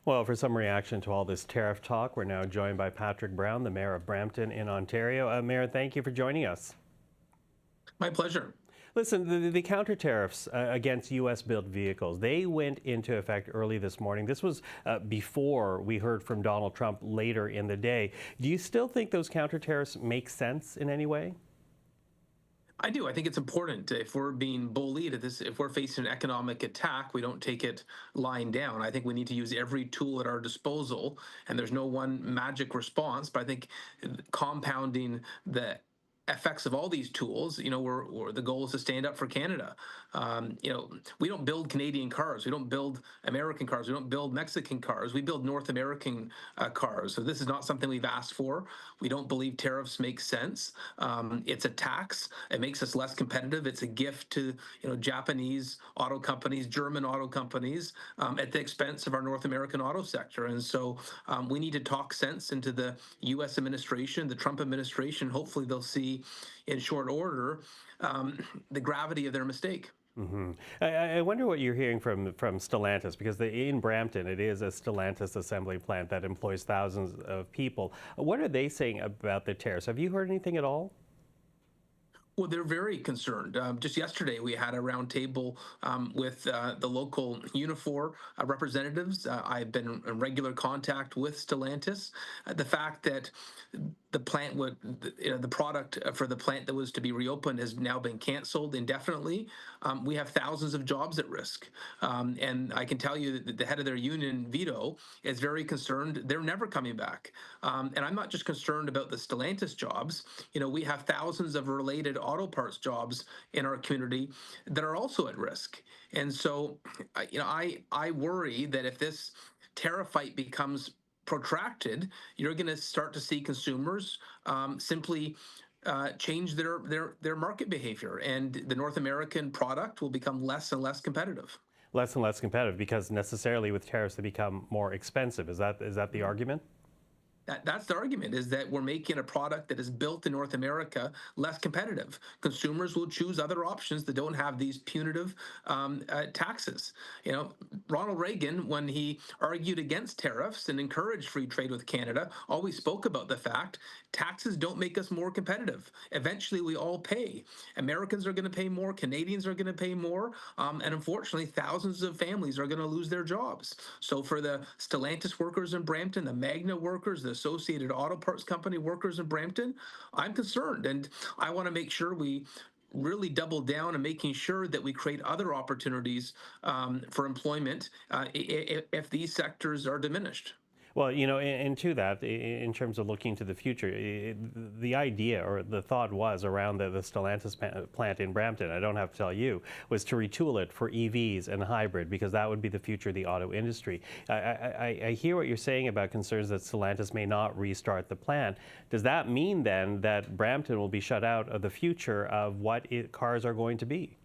Well, for some reaction to all this tariff talk, we're now joined by Patrick Brown, the Mayor of Brampton in Ontario. Mayor, thank you for joining us. My pleasure. Listen, the counter tariffs against U.S. built vehicles, they went into effect early this morning. This was before we heard from Donald Trump later in the day. Do you still think those counter tariffs make sense in any way? I do. I think it's important if we're being bullied, if we're facing an economic attack, we don't take it lying down. I think we need to use every tool at our disposal, and there's no one magic response. But I think compounding the effects of all these tools, the goal is to stand up for Canada. We don't build Canadian cars, we don't build American cars, we don't build Mexican cars, we build North American cars. So this is not something we've asked for. We don't believe tariffs make sense. It's a tax. It makes us less competitive. It's a gift to Japanese auto companies, German auto companies, at the expense of our North American auto sector. And so we need to talk sense into the U.S. administration, the Trump administration. Hopefully they'll see in short order the gravity of their mistake. Mm-hmm. I wonder what you're hearing from Stellantis, because in Brampton, it is a Stellantis assembly plant that employs thousands of people. What are they saying about the tariffs? Have you heard anything at all? Well, they're very concerned. Just yesterday, we had a roundtable with the local Unifor representatives. I've been in regular contact with Stellantis. The fact that the plant the product for the plant that was to be reopened has now been canceled indefinitely. We have thousands of jobs at risk. And I can tell you that the head of their union, Vito, is very concerned. They're never coming back. And I'm not just concerned about the Stellantis jobs. We have thousands of related auto parts jobs in our community that are also at risk. And so, I worry that if this tariff fight becomes protracted, you're going to start to see consumers simply change their market behavior, and the North American product will become less and less competitive. Less and less competitive because necessarily with tariffs they become more expensive. Is that the argument? That's the argument, is that we're making a product that is built in North America less competitive. Consumers will choose other options that don't have these punitive taxes. Ronald Reagan, when he argued against tariffs and encouraged free trade with Canada, always spoke about the fact taxes don't make us more competitive. Eventually, we all pay. Americans are going to pay more. Canadians are going to pay more. And unfortunately, thousands of families are going to lose their jobs. So for the Stellantis workers in Brampton, the Magna workers, the Associated Auto Parts Company workers in Brampton, I'm concerned, and I want to make sure we really double down on making sure that we create other opportunities for employment if these sectors are diminished. Well, and to that, in terms of looking to the future, the idea or the thought was around the Stellantis plant in Brampton, I don't have to tell you, was to retool it for EVs and hybrid, because that would be the future of the auto industry. I hear what you're saying about concerns that Stellantis may not restart the plant. Does that mean then that Brampton will be shut out of the future of what cars are going to be?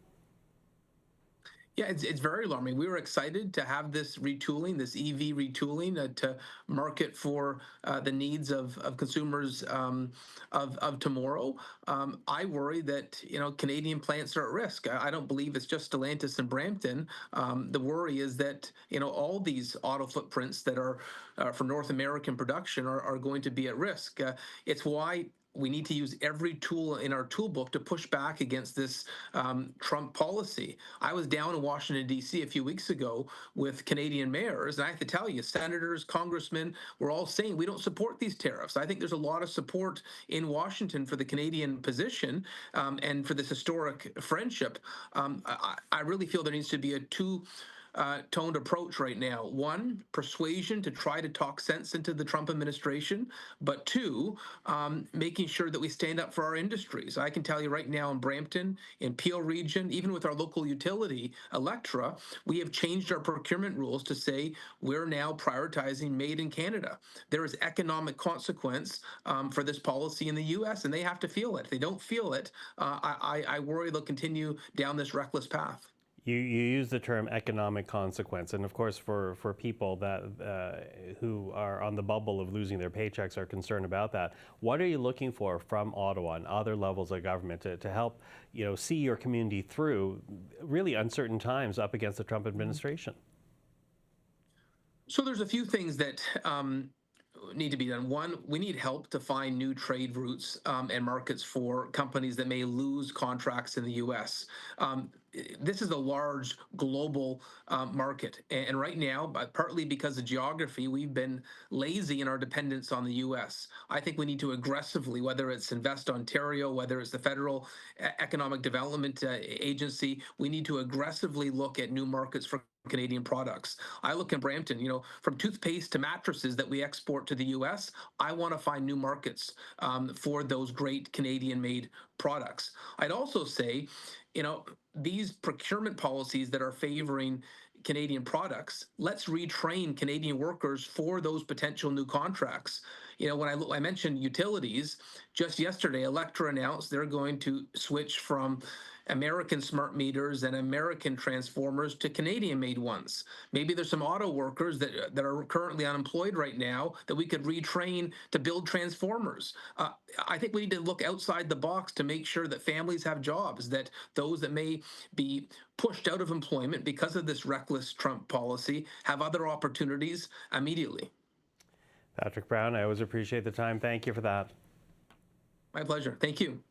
Yeah, it's very alarming. We were excited to have this retooling, this EV retooling, to market for the needs of consumers of tomorrow. I worry that Canadian plants are at risk. I don't believe it's just Stellantis and Brampton. The worry is that all these auto footprints that are for North American production are going to be at risk. It's why we need to use every tool in our toolbook to push back against this Trump policy. I was down in Washington, D.C. a few weeks ago with Canadian mayors, and I have to tell you, senators, congressmen, we're all saying we don't support these tariffs. I think there's a lot of support in Washington for the Canadian position and for this historic friendship. I really feel there needs to be a toned approach right now. One, persuasion to try to talk sense into the Trump administration, but two, making sure that we stand up for our industries. I can tell you right now in Brampton, in Peel region, even with our local utility, Electra, we have changed our procurement rules to say we're now prioritizing made in Canada. There is economic consequence for this policy in the U.S., and they have to feel it. If they don't feel it, I worry they'll continue down this reckless path. You use the term economic consequence, and of course, for people that who are on the bubble of losing their paychecks are concerned about that. What are you looking for from Ottawa and other levels of government to help see your community through really uncertain times up against the Trump administration? So there's a few things that need to be done. One, we need help to find new trade routes and markets for companies that may lose contracts in the U.S. Um, this is a large global market, and right now, partly because of geography, we've been lazy in our dependence on the U.S. I think we need to aggressively, whether it's Invest Ontario, whether it's the Federal Economic Development Agency, we need to aggressively look at new markets for Canadian products. I look in Brampton, from toothpaste to mattresses that we export to the US, I want to find new markets for those great Canadian made products. I'd also say, these procurement policies that are favoring Canadian products, let's retrain Canadian workers for those potential new contracts. When I mentioned utilities, just yesterday, Electra announced they're going to switch from American smart meters and American transformers to Canadian-made ones. Maybe there's some auto workers that are currently unemployed right now that we could retrain to build transformers. I think we need to look outside the box to make sure that families have jobs, that those that may be pushed out of employment because of this reckless Trump policy have other opportunities immediately. Patrick Brown, I always appreciate the time. Thank you for that. My pleasure. Thank you.